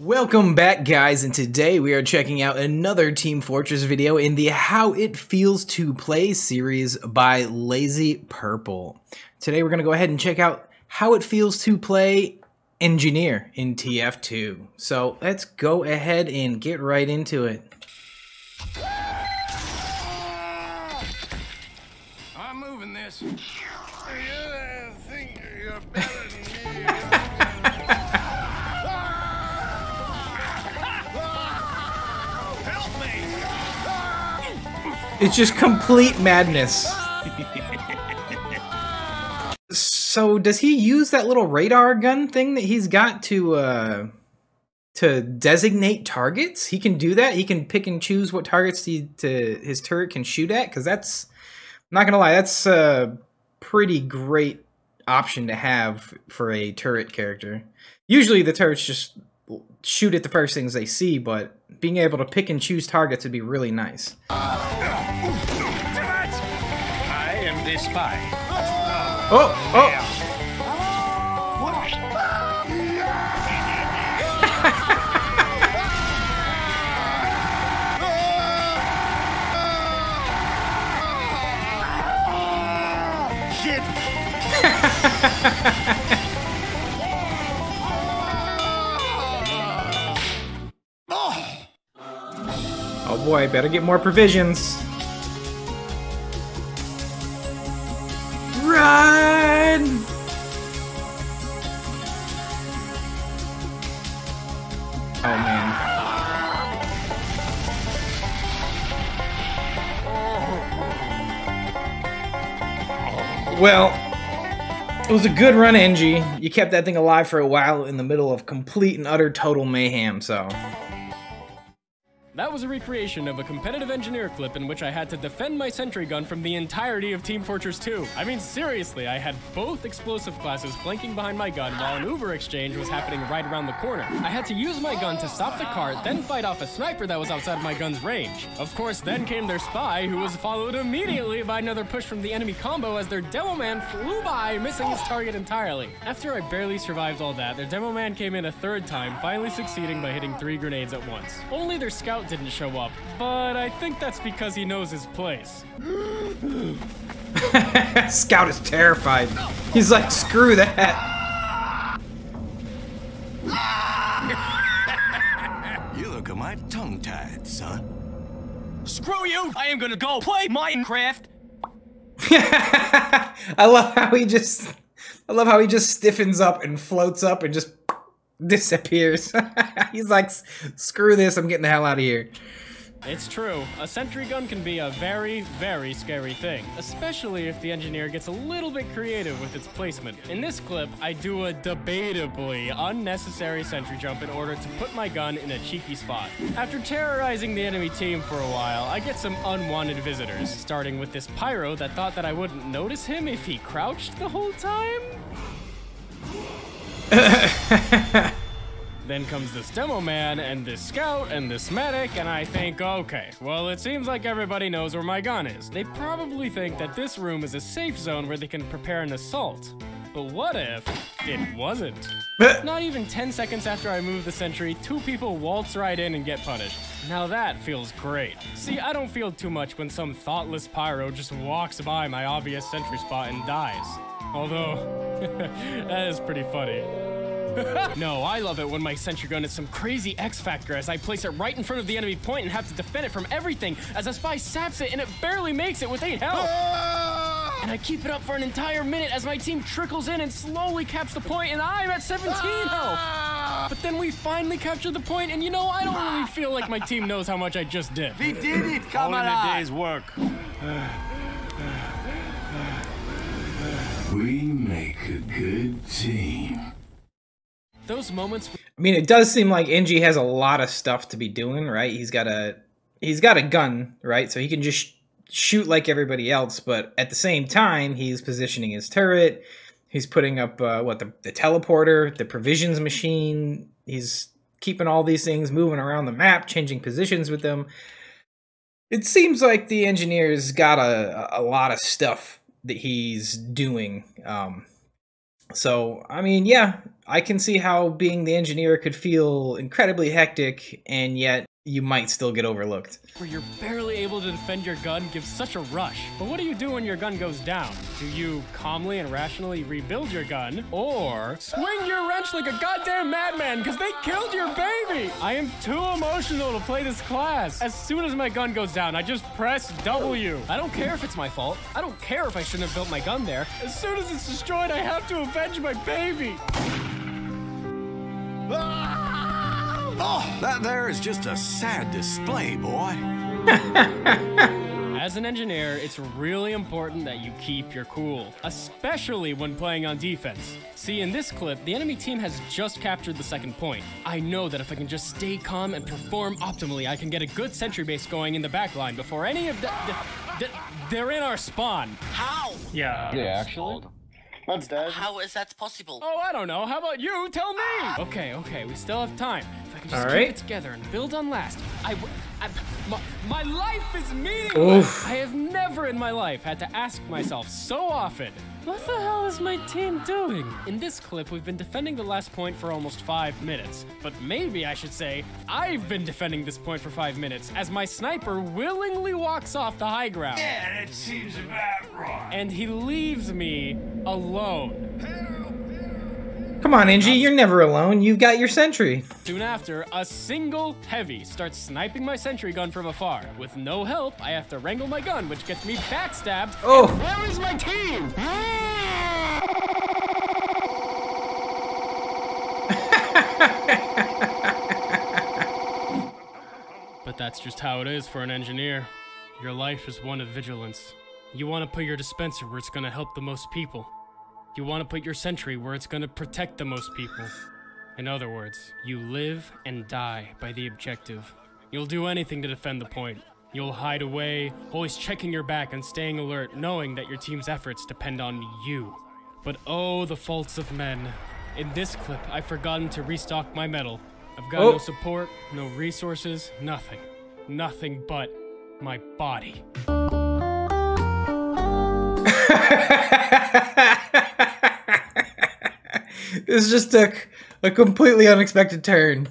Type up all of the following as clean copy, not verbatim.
Welcome back, guys, and today we are checking out another Team Fortress video in the How It Feels to Play series by LazyPurple. Today we're going to go ahead and check out how it feels to play Engineer in TF2. So let's go ahead and get right into it. I'm moving this. You think you're better than me. Help me! It's just complete madness. So does he use that little radar gun thing that he's got to designate targets? He can do that? He can pick and choose what targets his turret can shoot at? Because that's, I'm not gonna lie, that's a pretty great option to have for a turret character. Usually the turrets just shoot at the first things they see, but being able to pick and choose targets would be really nice. I am the spy. Oh! Shit! Oh boy, better get more provisions. Run! Oh man. Well, it was a good run, Engie. You kept that thing alive for a while in the middle of complete and utter total mayhem, so... That was a recreation of a competitive engineer clip in which I had to defend my sentry gun from the entirety of Team Fortress 2. I mean, seriously, I had both explosive classes flanking behind my gun while an Uber exchange was happening right around the corner. I had to use my gun to stop the cart, then fight off a sniper that was outside of my gun's range. Of course, then came their spy, who was followed immediately by another push from the enemy combo as their demo man flew by, missing his target entirely. After I barely survived all that, their demo man came in a third time, finally succeeding by hitting 3 grenades at once. Only their scout didn't show up, but I think that's because he knows his place. Scout is terrified. He's like, screw that. You look at my tongue-tied, son. Screw you! I am gonna go play Minecraft! I love how he just stiffens up and floats up and just disappears. He's like, screw this, I'm getting the hell out of here. It's true, a sentry gun can be a very, very scary thing, especially if the engineer gets a little bit creative with its placement. In this clip, I do a debatably unnecessary sentry jump in order to put my gun in a cheeky spot. After terrorizing the enemy team for a while, I get some unwanted visitors, starting with this pyro that thought that I wouldn't notice him if he crouched the whole time. Then comes this demo man, and this scout, and this medic, and I think, okay, well, it seems like everybody knows where my gun is. They probably think that this room is a safe zone where they can prepare an assault. But what if it wasn't? Not even 10 seconds after I move the sentry, 2 people waltz right in and get punished. Now that feels great. See, I don't feel too much when some thoughtless pyro just walks by my obvious sentry spot and dies. Although, that is pretty funny. No, I love it when my sentry gun is some crazy X factor as I place it right in front of the enemy point and have to defend it from everything as a spy saps it and it barely makes it with 8 health. And I keep it up for an entire minute as my team trickles in and slowly caps the point and I'm at 17 health. But then we finally capture the point and you know, I don't really feel like my team knows how much I just did. We did it, come on! Only a day's work. We make a good team. Those moments... I mean, it does seem like Engie has a lot of stuff to be doing, right? He's got a gun, right? So he can just shoot like everybody else, but at the same time, he's positioning his turret. He's putting up, the teleporter, the provisions machine. He's keeping all these things moving around the map, changing positions with them. It seems like the engineer's got a lot of stuff that he's doing. So, I mean, yeah, I can see how being the engineer could feel incredibly hectic, and yet you might still get overlooked. Where you're barely able to defend your gun gives such a rush. But what do you do when your gun goes down? Do you calmly and rationally rebuild your gun, or swing your wrench like a goddamn madman because they killed your baby? I am too emotional to play this class. As soon as my gun goes down, I just press W. I don't care if it's my fault. I don't care if I shouldn't have built my gun there. As soon as it's destroyed, I have to avenge my baby. Oh, that there is just a sad display, boy. As an engineer, it's really important that you keep your cool, especially when playing on defense. See, in this clip, the enemy team has just captured the second point. I know that if I can just stay calm and perform optimally, I can get a good sentry base going in the back line before any of they're in our spawn. How? Yeah, actually. That's dead. How is that possible? Oh, I don't know. How about you? Tell me. Okay, we still have time. If I can just All keep right. it together and build on last, my life is meaningless. Oof. I have never in my life had to ask myself so often, what the hell is my team doing? In this clip, we've been defending the last point for almost 5 minutes. But maybe I should say, I've been defending this point for 5 minutes as my sniper willingly walks off the high ground. Yeah, that seems about right. And he leaves me alone. Come on, Angie, you're never alone. You've got your sentry. Soon after, a single heavy starts sniping my sentry gun from afar. With no help, I have to wrangle my gun, which gets me backstabbed. Oh. Where is my team? But that's just how it is for an engineer. Your life is one of vigilance. You want to put your dispenser where it's going to help the most people. You want to put your sentry where it's going to protect the most people. In other words, you live and die by the objective. You'll do anything to defend the point. You'll hide away, always checking your back and staying alert, knowing that your team's efforts depend on you. But oh, the faults of men. In this clip, I've forgotten to restock my metal. I've got no support, no resources, nothing. Nothing but my body. This just took a completely unexpected turn.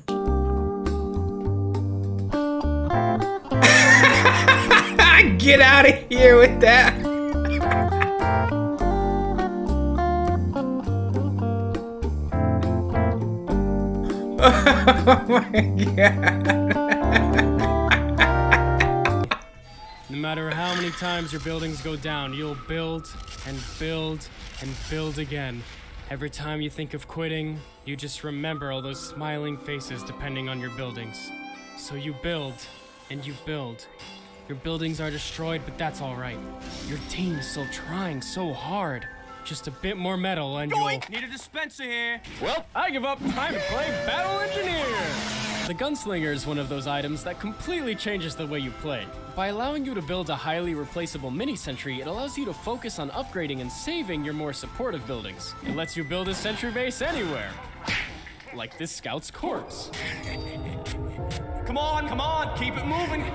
Get out of here with that. Oh my god. No matter how many times your buildings go down, you'll build and build and build again. Every time you think of quitting, you just remember all those smiling faces depending on your buildings. So you build and you build. Your buildings are destroyed, but that's all right. Your team's still trying so hard. Just a bit more metal and you'll... Need a dispenser here. Well, I give up. Time to play Battle Engineer. The Gunslinger is one of those items that completely changes the way you play. By allowing you to build a highly replaceable mini-sentry, it allows you to focus on upgrading and saving your more supportive buildings. It lets you build a sentry base anywhere. Like this scout's corpse. Come on, keep it moving.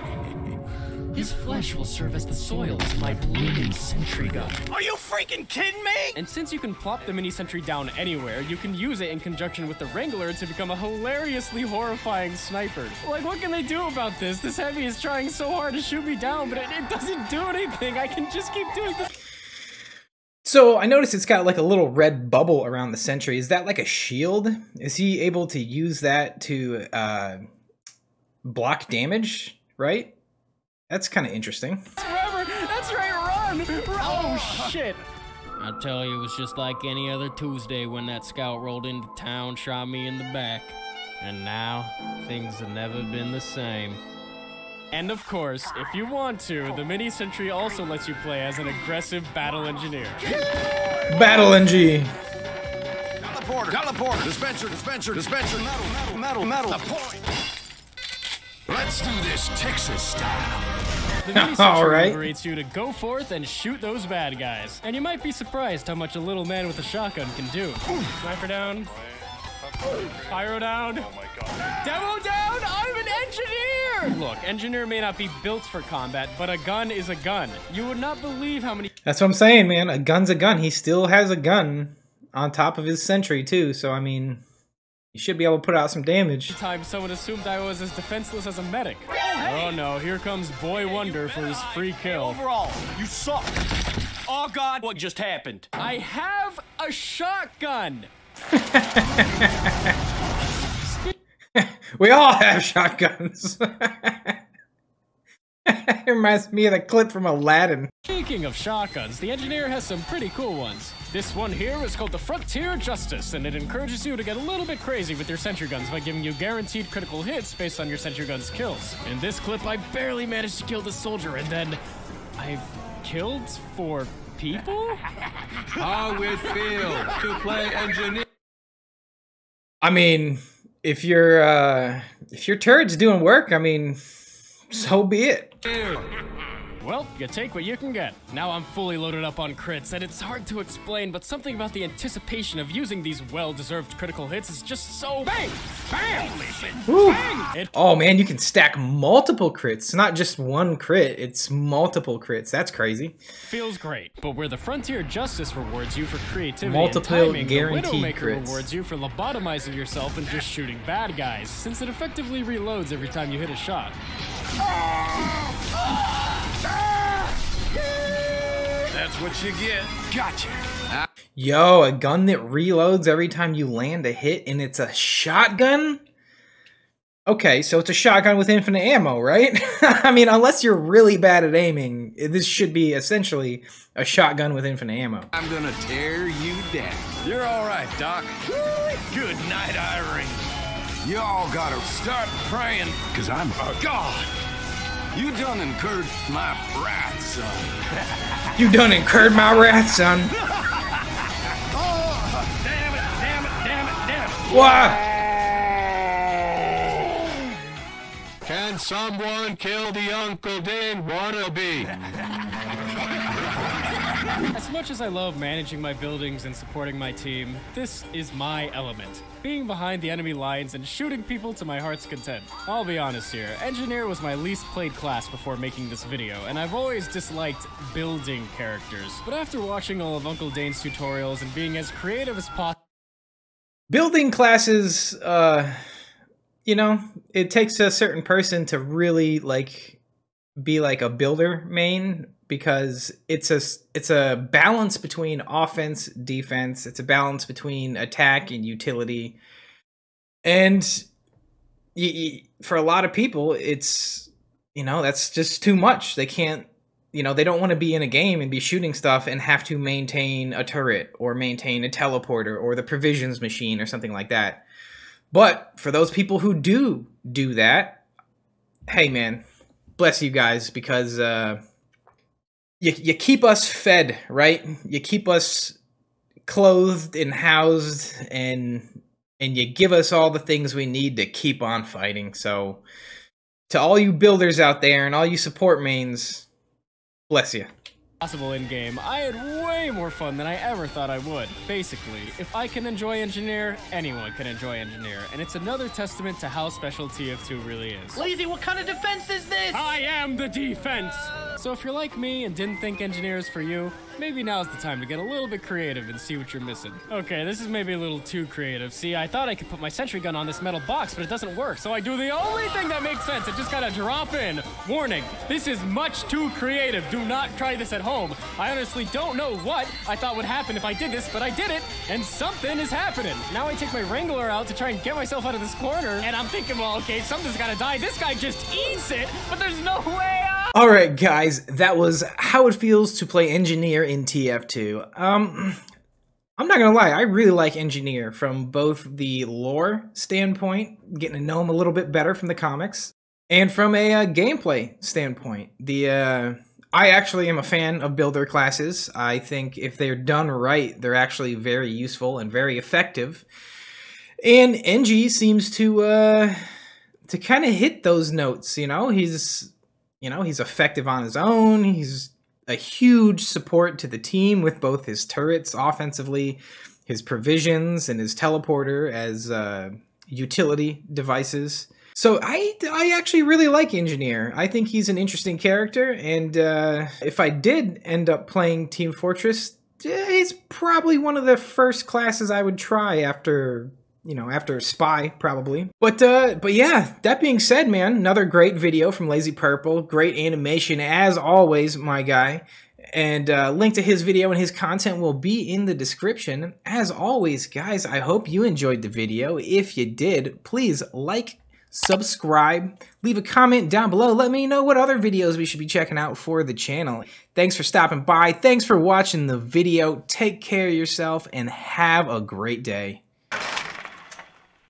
His flesh will serve as the soil to my blooming sentry gun. Are you freaking kidding me? And since you can plop the mini-sentry down anywhere, you can use it in conjunction with the Wrangler to become a hilariously horrifying sniper. Like, what can they do about this? This heavy is trying so hard to shoot me down, but it doesn't do anything. I can just keep doing this. So I noticed it's got like a little red bubble around the sentry. Is that like a shield? Is he able to use that to block damage, right? That's kind of interesting. Forever. That's right, run! Oh, shit. I tell you, it was just like any other Tuesday when that scout rolled into town, shot me in the back. And now, things have never been the same. And of course, if you want to, the mini-sentry also lets you play as an aggressive battle engineer. Battle NG. Teleporter, dispenser, metal. The point. Let's do this Texas style. The mini-sentry All right. liberates you to go forth and shoot those bad guys. And you might be surprised how much a little man with a shotgun can do. Sniper down. Pyro down. Demo down! I'm an engineer! Look, engineer may not be built for combat, but a gun is a gun. You would not believe how many... That's what I'm saying, man. A gun's a gun. He still has a gun. on top of his sentry too, so I mean, he should be able to put out some damage. Time someone assumed I was as defenseless as a medic. Oh no, here comes Boy Wonder for his free kill. Overall, you suck. Oh God, what just happened? I have a shotgun! We all have shotguns. It reminds me of the clip from Aladdin. Speaking of shotguns, the engineer has some pretty cool ones. This one here is called the Frontier Justice, and it encourages you to get a little bit crazy with your sentry guns by giving you guaranteed critical hits based on your sentry gun's kills. In this clip, I barely managed to kill the soldier, and then I've killed 4 people? How it feel to play engineer? I mean, if your turret's doing work, I mean, so be it. Well, you take what you can get. Now I'm fully loaded up on crits, and it's hard to explain, but something about the anticipation of using these well-deserved critical hits is just so bang! Bang! Bang! Oh man, you can stack multiple crits. Not just one crit, it's multiple crits. That's crazy. Feels great, but where the Frontier Justice rewards you for creativity Multiple and timing, guaranteed the Widowmaker crits. rewards you for lobotomizing yourself and just shooting bad guys, since it effectively reloads every time you hit a shot. That's what you get. Gotcha. Yo, a gun that reloads every time you land a hit, and it's a shotgun? Okay, so it's a shotgun with infinite ammo, right? I mean, unless you're really bad at aiming, this should be essentially a shotgun with infinite ammo. I'm gonna tear you down. You're all right, Doc. Good night, Irene. You all gotta Start praying. cause I'm a god. You done incurred my wrath, son. You done incurred my wrath, son. Oh, damn it, damn it, damn it, damn it. Why? Can someone kill the Uncle Dan wannabe? As much as I love managing my buildings and supporting my team, this is my element. Being behind the enemy lines and shooting people to my heart's content. I'll be honest here, Engineer was my least played class before making this video, and I've always disliked building characters. But after watching all of Uncle Dane's tutorials and being as creative as possible, Building classes, you know, it takes a certain person to really, like, be like a builder main, because it's a balance between offense, defense. It's a balance between attack and utility. And for a lot of people, it's, you know, that's just too much. They can't, you know, they don't want to be in a game and be shooting stuff and have to maintain a turret or maintain a teleporter or the provisions machine or something like that. But for those people who do that, hey man, bless you guys, because you keep us fed, right? You keep us clothed and housed, and you give us all the things we need to keep on fighting. So to all you builders out there and all you support mains, bless you. possible in-game, I had way more fun than I ever thought I would. Basically, if I can enjoy Engineer, anyone can enjoy Engineer, and it's another testament to how special TF2 really is. Lazy, what kind of defense is this? I am the defense! So if you're like me and didn't think Engineer is for you, maybe now's the time to get a little bit creative and see what you're missing. Okay, this is maybe a little too creative. See, I thought I could put my sentry gun on this metal box, but it doesn't work, so I do the only thing that makes sense. It just gotta drop in. Warning, this is much too creative. Do not try this at home. I honestly don't know what I thought would happen if I did this, but I did it, and something is happening. Now I take my Wrangler out to try and get myself out of this corner, and I'm thinking, well, okay, something's gotta die. This guy just eats it, but there's no way out. Alright guys, that was how it feels to play Engineer in TF2. I'm not gonna lie, I really like Engineer from both the lore standpoint, getting to know him a little bit better from the comics, and from a gameplay standpoint. I actually am a fan of builder classes. I think if they're done right, they're actually very useful and very effective. And Engie seems to kind of hit those notes, you know? He's effective on his own. He's a huge support to the team with both his turrets offensively, his provisions, and his teleporter as utility devices. So I actually really like Engineer. I think he's an interesting character, and if I did end up playing Team Fortress, it's probably one of the first classes I would try after, you know, after Spy, probably. But yeah, that being said, man, another great video from LazyPurple. Great animation, as always, my guy. And link to his video and his content will be in the description. As always, guys, I hope you enjoyed the video. If you did, please like, subscribe, leave a comment down below. Let me know what other videos we should be checking out for the channel. Thanks for stopping by. Thanks for watching the video. Take care of yourself and have a great day.